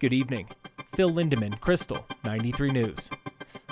Good evening. Phil Lindemann, Krystal, 93 News.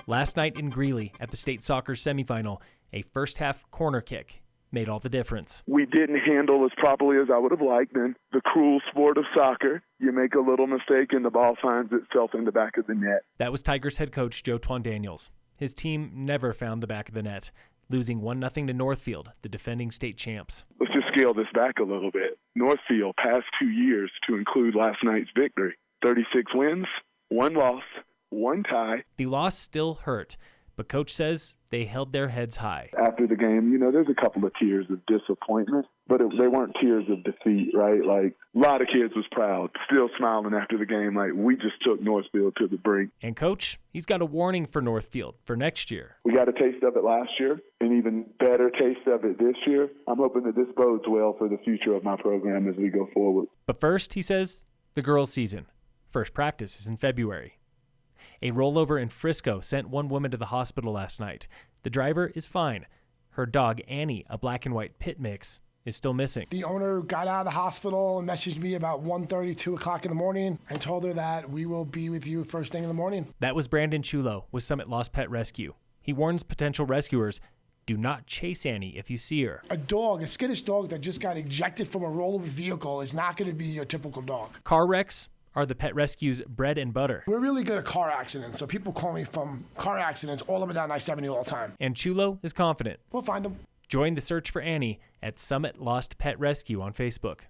Last night in Greeley at the state soccer semifinal, a first-half corner kick made all the difference. We didn't handle as properly as I would have liked. In the cruel sport of soccer, you make a little mistake and the ball finds itself in the back of the net. That was Tigers head coach Joe Daniels. His team never found the back of the net, losing 1-0 to Northfield, the defending state champs. Let's just scale this back a little bit. Northfield, past 2 years to include last night's victory. 36 wins, 1 loss, 1 tie. The loss still hurt, but coach says they held their heads high. After the game, there's a couple of tears of disappointment, but they weren't tears of defeat, right? Like, a lot of kids was proud, still smiling after the game, like, we just took Northfield to the brink. And coach, he's got a warning for Northfield for next year. We got a taste of it last year, an even better taste of it this year. I'm hoping that this bodes well for the future of my program as we go forward. But first, he says, the girls' season. First practice is in February. A rollover in Frisco sent one woman to the hospital last night. The driver is fine. Her dog, Annie, a black and white pit mix, is still missing. The owner got out of the hospital and messaged me about 1:30, 2 o'clock in the morning, and told her that we will be with you first thing in the morning. That was Brandon Chulo with Summit Lost Pet Rescue. He warns potential rescuers, do not chase Annie if you see her. A skittish dog that just got ejected from a rollover vehicle is not going to be your typical dog. Car wrecks are the pet rescue's bread and butter. We're really good at car accidents, so people call me from car accidents all up and down I-70 all the time. And Chulo is confident. We'll find them. Join the search for Annie at Summit Lost Pet Rescue on Facebook.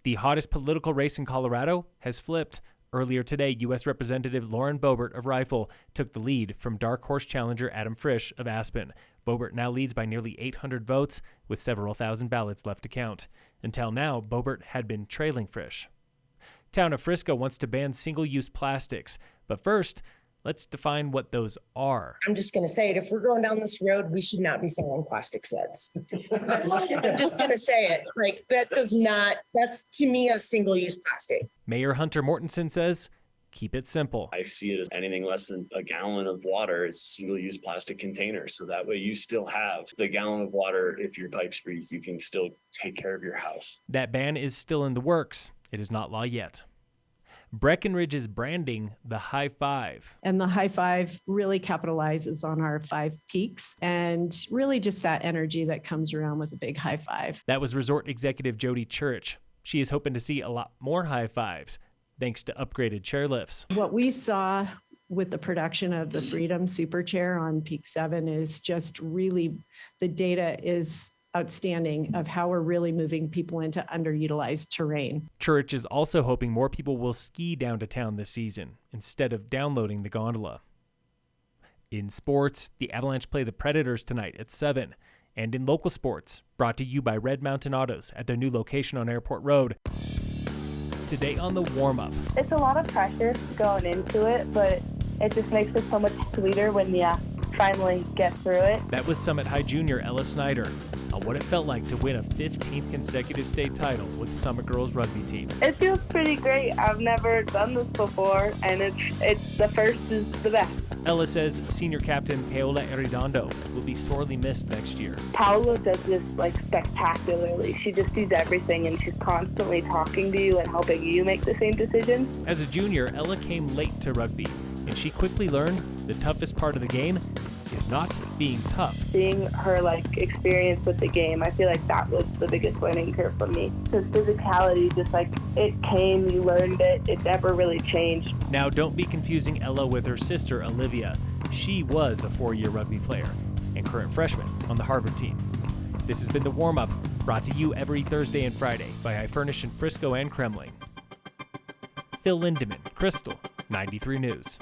The hottest political race in Colorado has flipped. Earlier today, U.S. Representative Lauren Boebert of Rifle took the lead from dark horse challenger Adam Frisch of Aspen. Boebert now leads by nearly 800 votes, with several thousand ballots left to count. Until now, Boebert had been trailing Frisch. Town of Frisco wants to ban single-use plastics. But first, let's define what those are. I'm just going to say it. If we're going down this road, we should not be selling plastic sleds. I'm just going to say it. Like, that's to me a single-use plastic. Mayor Hunter Mortensen says, keep it simple. I see it as anything less than a gallon of water is a single-use plastic container. So that way you still have the gallon of water. If your pipes freeze, you can still take care of your house. That ban is still in the works. It is not law yet. Breckenridge is branding the High Five. And the High Five really capitalizes on our 5 peaks and really just that energy that comes around with a big high five. That was resort executive Jody Church. She is hoping to see a lot more high fives thanks to upgraded chairlifts. What we saw with the production of the Freedom Super Chair on Peak 7 is just really, the data is outstanding of how we're really moving people into underutilized terrain. Church is also hoping more people will ski down to town this season instead of downloading the gondola. In sports, the Avalanche play the Predators tonight at 7. And in local sports, brought to you by Red Mountain Autos at their new location on Airport Road. Today on the Warmup. It's a lot of pressure going into it, but it just makes it so much sweeter when you finally get through it. That was Summit High Junior Ella Snyder on what it felt like to win a 15th consecutive state title with the Summit girls rugby team. It feels pretty great. I've never done this before, and it's the first is the best. Ella says senior captain Paola Arredondo will be sorely missed next year. Paola does this spectacularly. She just sees everything, and she's constantly talking to you and helping you make the same decisions. As a junior, Ella came late to rugby, and she quickly learned the toughest part of the game is not being tough. Seeing her experience with the game, I feel like that was the biggest learning curve for me. Because physicality, just it came, you learned it, it never really changed. Now don't be confusing Ella with her sister Olivia. She was a 4-year rugby player and current freshman on the Harvard team. This has been the Warm-Up, brought to you every Thursday and Friday by iFurnish in Frisco and Kremling. Phil Lindemann, Krystal, 93 News.